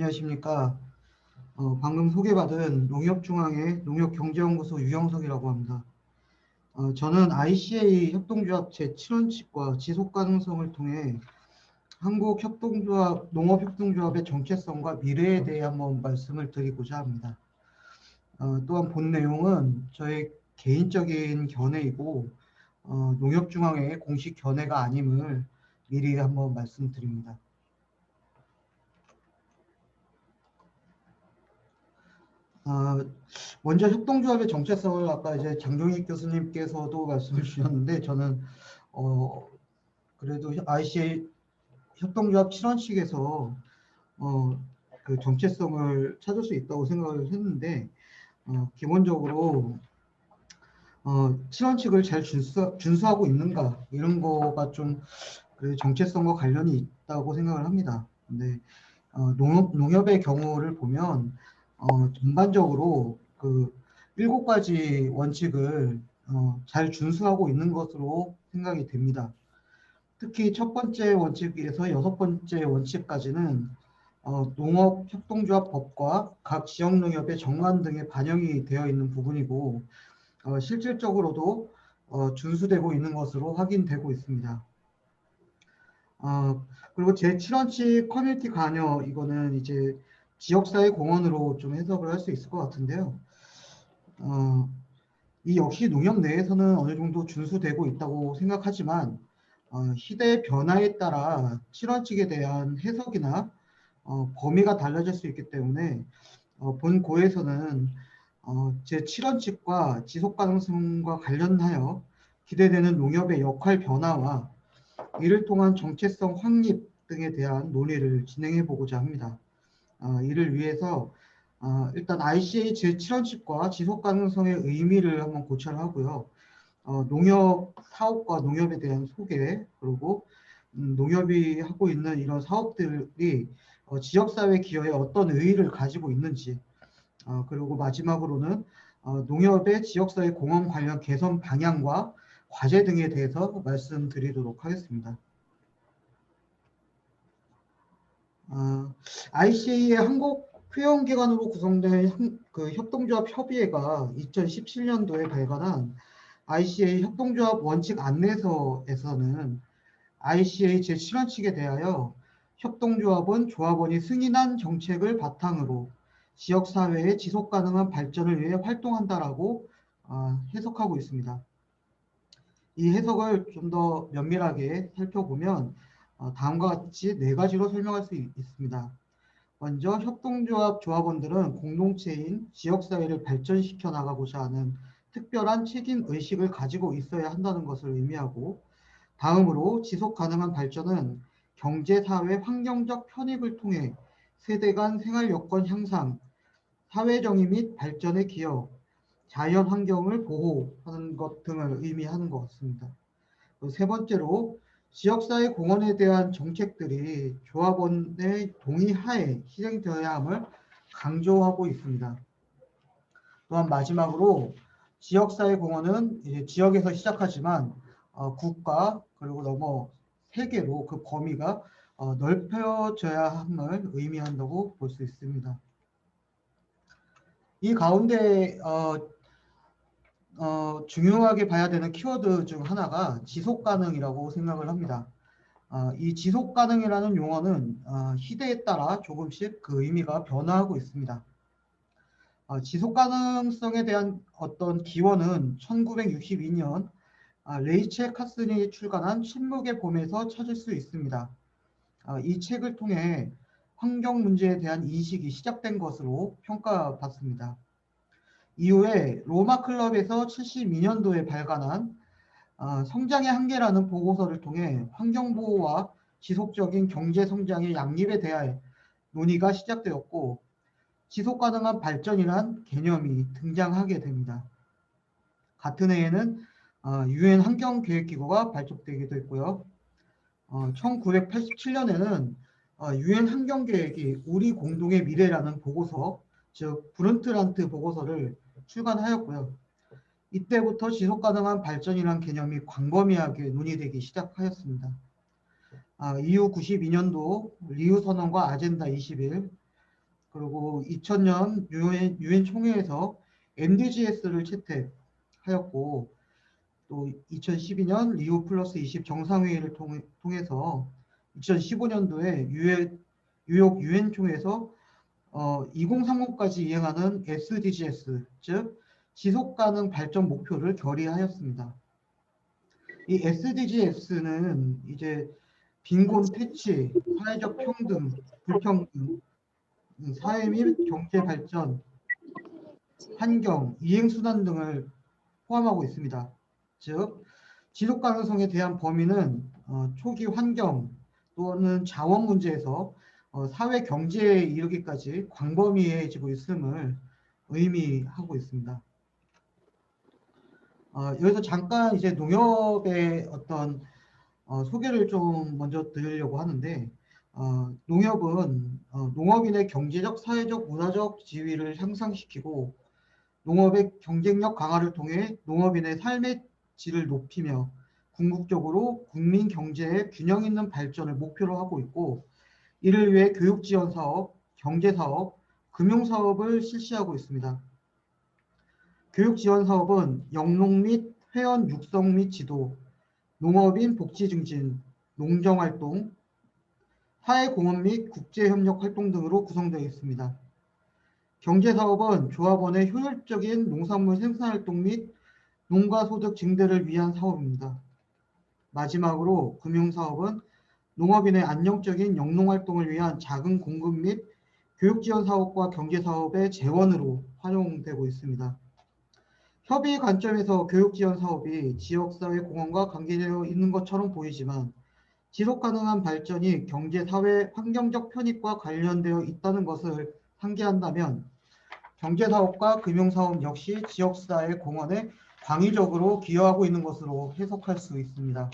안녕하십니까. 방금 소개받은 농협중앙회 농협경제연구소 유영석이라고 합니다. 저는 ICA 협동조합 제7원칙과 지속가능성을 통해 한국협동조합, 농업협동조합의 정체성과 미래에 대해 한번 말씀을 드리고자 합니다. 또한 본 내용은 저의 개인적인 견해이고 농협중앙회의 공식 견해가 아님을 미리 한번 말씀드립니다. 먼저 협동조합의 정체성을 아까 이제 장종익 교수님께서도 말씀을 주셨는데 저는 그래도 ICA 협동조합 7원칙에서 그 정체성을 찾을 수 있다고 생각을 했는데 기본적으로 7원칙을 잘 준수하고 있는가 이런 거가 좀 그 정체성과 관련이 있다고 생각을 합니다. 근데 농협의 경우를 보면 전반적으로 그 7가지 원칙을 잘 준수하고 있는 것으로 생각이 됩니다. 특히 첫 번째 원칙에서 6번째 원칙까지는 농업협동조합법과 각 지역농협의 정관 등에 반영이 되어 있는 부분이고 실질적으로도 준수되고 있는 것으로 확인되고 있습니다. 그리고 제7원칙 커뮤니티 관여 이거는 이제 지역사회 공헌으로 좀 해석을 할 수 있을 것 같은데요. 이 역시 농협 내에서는 어느 정도 준수되고 있다고 생각하지만 시대의 변화에 따라 7원칙에 대한 해석이나 범위가 달라질 수 있기 때문에 본 고에서는 제7원칙과 지속가능성과 관련하여 기대되는 농협의 역할 변화와 이를 통한 정체성 확립 등에 대한 논의를 진행해 보고자 합니다. 이를 위해서 일단 ICA 제7원칙과 지속가능성의 의미를 한번 고찰하고요. 농협 사업과 농협에 대한 소개 그리고 농협이 하고 있는 이런 사업들이 지역사회 기여에 어떤 의의를 가지고 있는지 그리고 마지막으로는 농협의 지역사회 공헌 관련 개선 방향과 과제 등에 대해서 말씀드리도록 하겠습니다. ICA의 한국 회원기관으로 구성된 그 협동조합 협의회가 2017년도에 발간한 ICA 협동조합 원칙 안내서에서는 ICA 제7원칙에 대하여 협동조합은 조합원이 승인한 정책을 바탕으로 지역사회의 지속가능한 발전을 위해 활동한다라고 해석하고 있습니다. 이 해석을 좀 더 면밀하게 살펴보면 다음과 같이 4가지로 설명할 수 있습니다. 먼저 협동조합 조합원들은 공동체인 지역사회를 발전시켜 나가고자 하는 특별한 책임의식을 가지고 있어야 한다는 것을 의미하고 다음으로 지속가능한 발전은 경제사회 환경적 편입을 통해 세대 간 생활여건 향상, 사회정의 및 발전에 기여, 자연환경을 보호하는 것 등을 의미하는 것 같습니다. 세 번째로 지역사회 공헌에 대한 정책들이 조합원의 동의하에 실행되어야 함을 강조하고 있습니다. 또한 마지막으로 지역사회 공헌은 이제 지역에서 시작하지만 국가 그리고 넘어 세계로 그 범위가 넓혀져야 함을 의미한다고 볼 수 있습니다. 이 가운데 중요하게 봐야 되는 키워드 중 하나가 지속가능이라고 생각을 합니다. 이 지속가능이라는 용어는 시대에 따라 조금씩 그 의미가 변화하고 있습니다. 지속가능성에 대한 어떤 기원은 1962년 레이첼 카슨이 출간한 침묵의 봄에서 찾을 수 있습니다. 이 책을 통해 환경 문제에 대한 인식이 시작된 것으로 평가받습니다. 이후에 로마 클럽에서 72년도에 발간한 성장의 한계라는 보고서를 통해 환경보호와 지속적인 경제성장의 양립에 대한 논의가 시작되었고 지속가능한 발전이란 개념이 등장하게 됩니다. 같은 해에는 UN 환경계획기구가 발족되기도 했고요. 1987년에는 UN 환경계획이 우리 공동의 미래라는 보고서, 즉 브룬트란트 보고서를 출간하였고요. 이때부터 지속가능한 발전이라는 개념이 광범위하게 논의되기 시작하였습니다. 이후 92년도 리우 선언과 아젠다 21, 그리고 2000년 유엔 총회에서 MDGs를 채택하였고, 또 2012년 리우 플러스 20 정상회의를 통해서 2015년도에 뉴욕 유엔 총회에서 2030까지 이행하는 SDGs, 즉 지속가능 발전 목표를 결의하였습니다. 이 SDGs는 이제 빈곤 퇴치, 사회적 평등, 불평등, 사회 및 경제 발전, 환경, 이행수단 등을 포함하고 있습니다. 즉, 지속 가능성에 대한 범위는 초기 환경 또는 자원 문제에서 사회 경제에 이르기까지 광범위해지고 있음을 의미하고 있습니다. 여기서 잠깐 이제 농협의 어떤 소개를 좀 먼저 드리려고 하는데, 농협은 농업인의 경제적, 사회적, 문화적 지위를 향상시키고 농업의 경쟁력 강화를 통해 농업인의 삶의 질을 높이며 궁극적으로 국민 경제의 균형 있는 발전을 목표로 하고 있고, 이를 위해 교육 지원 사업, 경제 사업, 금융 사업을 실시하고 있습니다. 교육 지원 사업은 영농 및 회원 육성 및 지도, 농업인 복지 증진, 농정 활동, 사회공헌 및 국제협력 활동 등으로 구성되어 있습니다. 경제사업은 조합원의 효율적인 농산물 생산활동 및 농가소득 증대를 위한 사업입니다. 마지막으로 금융사업은 농업인의 안정적인 영농활동을 위한 자금 공급 및 교육지원 사업과 경제사업의 재원으로 활용되고 있습니다. 협의 관점에서 교육지원 사업이 지역사회 공헌과 관계되어 있는 것처럼 보이지만, 지속가능한 발전이 경제, 사회, 환경적 편익과 관련되어 있다는 것을 상기한다면 경제사업과 금융사업 역시 지역사회 공헌에 광의적으로 기여하고 있는 것으로 해석할 수 있습니다.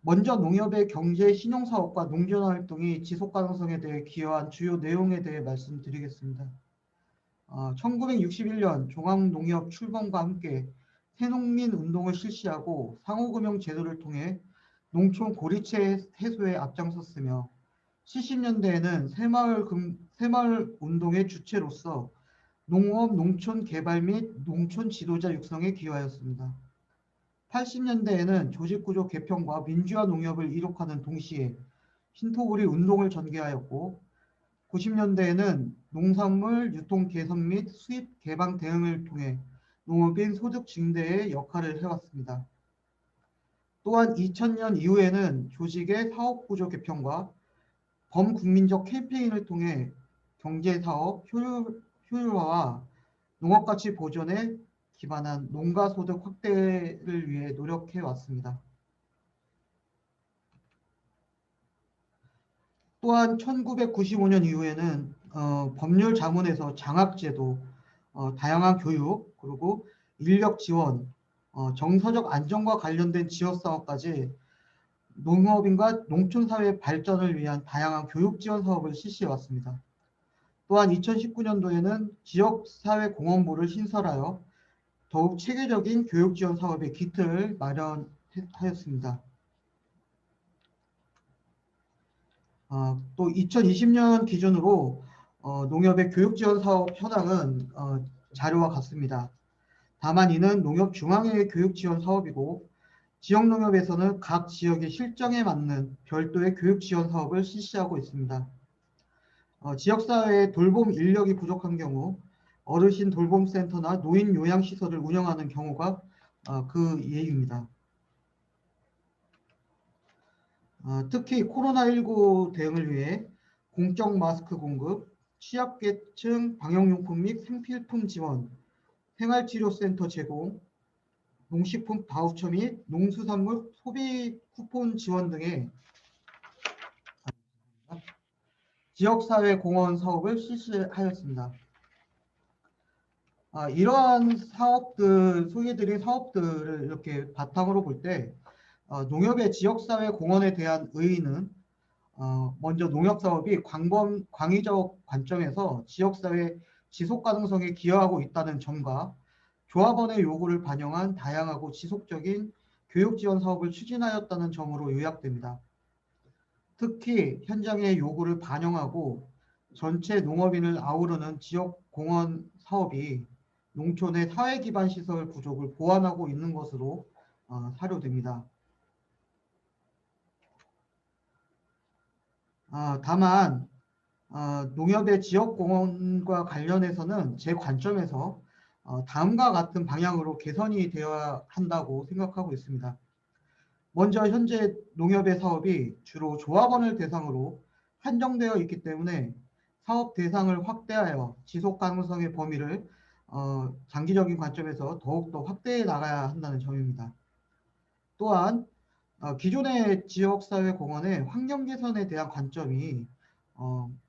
먼저 농협의 경제 신용사업과 농지활동이 지속가능성에 대해 기여한 주요 내용에 대해 말씀드리겠습니다. 1961년 종합농협 출범과 함께 새농민 운동을 실시하고 상호금융 제도를 통해 농촌 고리채 해소에 앞장섰으며, 70년대에는 새마을 운동의 주체로서 농업, 농촌 개발 및 농촌 지도자 육성에 기여하였습니다. 80년대에는 조직구조 개편과 민주화 농협을 이룩하는 동시에 신토부리 운동을 전개하였고, 90년대에는 농산물 유통 개선 및 수입 개방 대응을 통해 농업인 소득 증대의 역할을 해왔습니다. 또한 2000년 이후에는 조직의 사업구조 개편과 범국민적 캠페인을 통해 경제사업 효율화와 농업가치 보존에 기반한 농가소득 확대를 위해 노력해 왔습니다. 또한 1995년 이후에는 법률 자문에서 장학제도, 다양한 교육, 그리고 인력 지원, 정서적 안정과 관련된 지역사업까지 농업인과 농촌사회 발전을 위한 다양한 교육 지원 사업을 실시해 왔습니다. 또한 2019년도에는 지역사회공헌부를 신설하여 더욱 체계적인 교육 지원 사업의 기틀을 마련하였습니다. 또 2020년 기준으로 농협의 교육 지원 사업 현황은 자료와 같습니다. 다만 이는 농협 중앙회의 교육 지원 사업이고, 지역농협에서는 각 지역의 실정에 맞는 별도의 교육 지원 사업을 실시하고 있습니다. 지역사회의 돌봄 인력이 부족한 경우 어르신 돌봄센터나 노인 요양시설을 운영하는 경우가 그 예입니다. 특히 코로나19 대응을 위해 공적 마스크 공급, 취약계층 방역용품 및 생필품 지원, 생활치료센터 제공, 농식품 바우처 및 농수산물 소비 쿠폰 지원 등의 지역사회 공헌 사업을 실시하였습니다. 이러한 사업들, 소개드린 사업들을 이렇게 바탕으로 볼 때 농협의 지역사회 공헌에 대한 의의는 먼저 농협사업이 광의적 관점에서 지역사회 지속가능성에 기여하고 있다는 점과 조합원의 요구를 반영한 다양하고 지속적인 교육지원 사업을 추진하였다는 점으로 요약됩니다. 특히 현장의 요구를 반영하고 전체 농업인을 아우르는 지역공원 사업이 농촌의 사회 기반 시설 부족을 보완하고 있는 것으로 사료됩니다. 다만 농협의 지역공원과 관련해서는 제 관점에서 다음과 같은 방향으로 개선이 되어야 한다고 생각하고 있습니다. 먼저 현재 농협의 사업이 주로 조합원을 대상으로 한정되어 있기 때문에 사업 대상을 확대하여 지속 가능성의 범위를 장기적인 관점에서 더욱더 확대해 나가야 한다는 점입니다. 또한 기존의 지역사회공헌의 환경 개선에 대한 관점이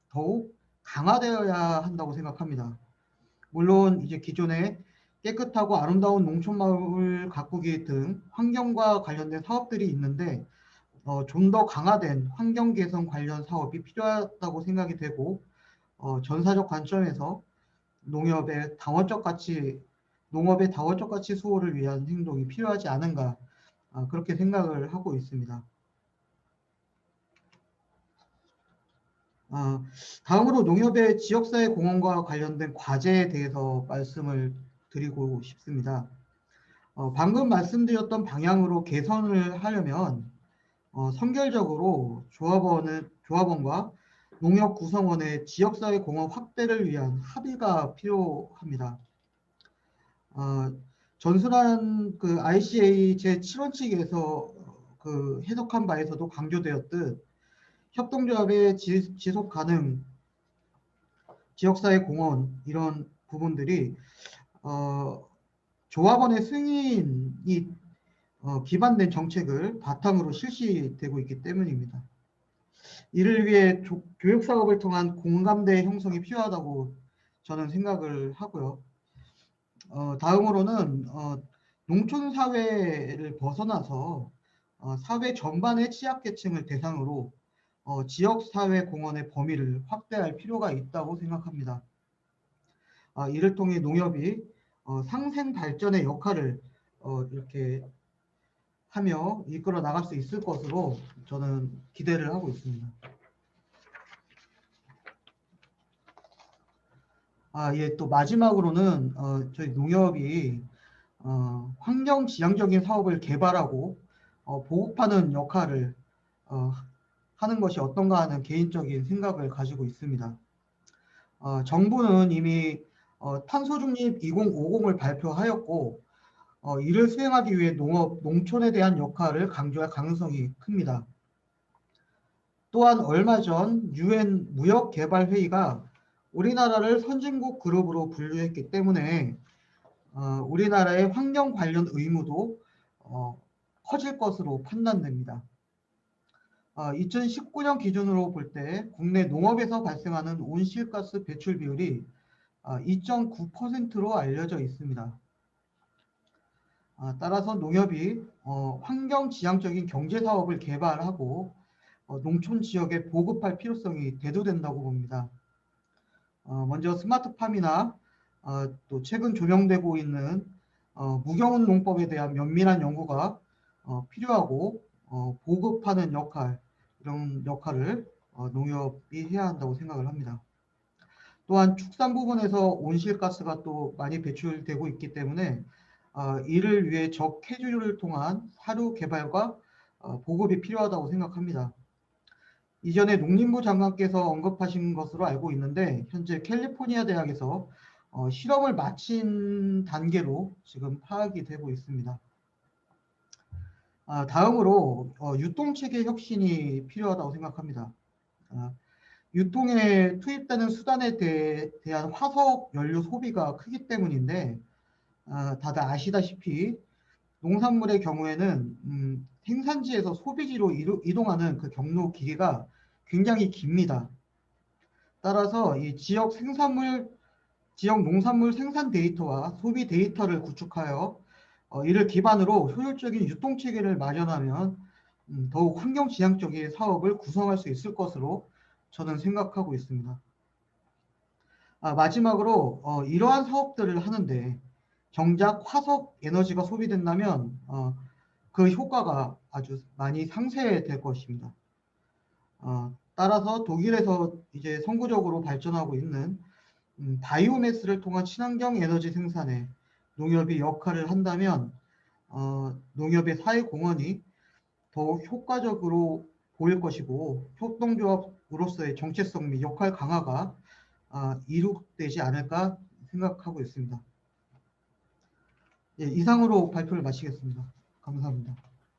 더욱 강화되어야 한다고 생각합니다. 물론 이제 기존에 깨끗하고 아름다운 농촌마을 가꾸기 등 환경과 관련된 사업들이 있는데 좀 더 강화된 환경 개선 관련 사업이 필요하다고 생각이 되고 전사적 관점에서 농업의 다원적 가치 수호를 위한 행동이 필요하지 않은가 그렇게 생각을 하고 있습니다. 다음으로 농협의 지역사회 공헌과 관련된 과제에 대해서 말씀을 드리고 싶습니다. 방금 말씀드렸던 방향으로 개선을 하려면 선결적으로 조합원과 농협 구성원의 지역사회 공헌 확대를 위한 합의가 필요합니다. 전순환 그 ICA 제7원칙에서 그 해석한 바에서도 강조되었듯 협동조합의 지속 가능 지역사회 공헌 이런 부분들이 조합원의 승인이 기반된 정책을 바탕으로 실시되고 있기 때문입니다. 이를 위해 교육 사업을 통한 공감대 형성이 필요하다고 저는 생각을 하고요. 다음으로는 농촌 사회를 벗어나서 사회 전반의 취약계층을 대상으로 지역사회 공헌의 범위를 확대할 필요가 있다고 생각합니다. 이를 통해 농협이 상생 발전의 역할을 이렇게 하며 이끌어 나갈 수 있을 것으로 저는 기대를 하고 있습니다. 예, 또 마지막으로는 저희 농협이 환경 지향적인 사업을 개발하고 보급하는 역할을 하는 것이 어떤가 하는 개인적인 생각을 가지고 있습니다. 정부는 이미 탄소 중립 2050을 발표하였고 이를 수행하기 위해 농촌에 대한 역할을 강조할 가능성이 큽니다. 또한 얼마 전 UN 무역개발회의가 우리나라를 선진국 그룹으로 분류했기 때문에 우리나라의 환경 관련 의무도 커질 것으로 판단됩니다. 2019년 기준으로 볼 때 국내 농업에서 발생하는 온실가스 배출 비율이 2.9%로 알려져 있습니다. 따라서 농협이 환경 지향적인 경제 사업을 개발하고 농촌 지역에 보급할 필요성이 대두된다고 봅니다. 먼저 스마트팜이나 또 최근 조명되고 있는 무경운 농법에 대한 면밀한 연구가 필요하고 보급하는 역할, 이런 역할을 농협이 해야 한다고 생각을 합니다. 또한 축산 부분에서 온실가스가 또 많이 배출되고 있기 때문에 이를 위해 적해주를 통한 사료 개발과 보급이 필요하다고 생각합니다. 이전에 농림부 장관께서 언급하신 것으로 알고 있는데 현재 캘리포니아 대학에서 실험을 마친 단계로 지금 파악이 되고 있습니다. 다음으로 유통체계 혁신이 필요하다고 생각합니다. 유통에 투입되는 수단에 대한 화석 연료 소비가 크기 때문인데 다들 아시다시피 농산물의 경우에는 생산지에서 소비지로 이동하는 그 경로 기계가 굉장히 깁니다. 따라서 이 지역 농산물 생산 데이터와 소비 데이터를 구축하여 이를 기반으로 효율적인 유통체계를 마련하면 더욱 환경지향적인 사업을 구성할 수 있을 것으로 저는 생각하고 있습니다. 마지막으로 이러한 사업들을 하는데 정작 화석 에너지가 소비된다면 그 효과가 아주 많이 상쇄될 것입니다. 따라서 독일에서 이제 선구적으로 발전하고 있는 바이오매스를 통한 친환경 에너지 생산에 농협이 역할을 한다면 농협의 사회공헌이 더욱 효과적으로 보일 것이고 협동조합으로서의 정체성 및 역할 강화가 이룩되지 않을까 생각하고 있습니다. 예, 이상으로 발표를 마치겠습니다. 감사합니다.